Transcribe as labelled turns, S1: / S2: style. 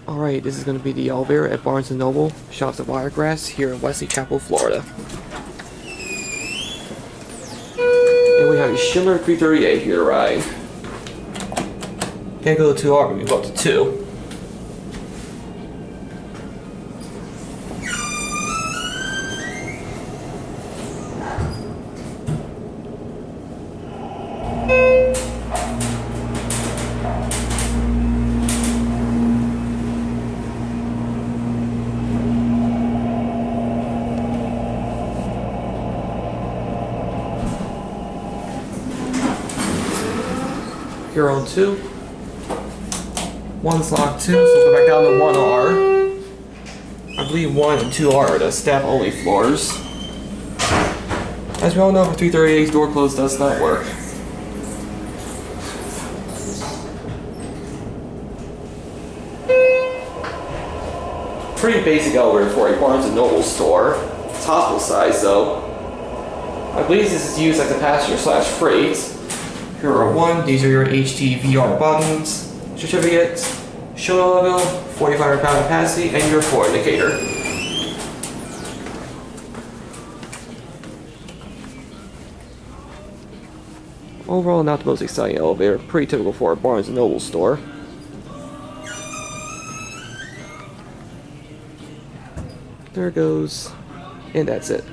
S1: Alright, this is going to be the elevator at Barnes & Noble, shops at Wiregrass, here in Wesley Chapel, Florida. And we have a Schindler 330A here to ride. Can't go to 2R, but we go up to 2. Here on 2. 1's locked 2, so let's go back down to 1R. I believe 1 and 2R are the staff-only floors. As we all know, for 330A's door close does not work. Pretty basic elevator for a Barnes & Noble store. It's hospital size though. I believe this is used as a passenger/freight. Here are 1, these are your HDVR buttons, certificate, shoulder logo, 4,500-pound capacity, and your floor indicator. Overall, not the most exciting elevator, pretty typical for a Barnes & Noble store. There it goes, and that's it.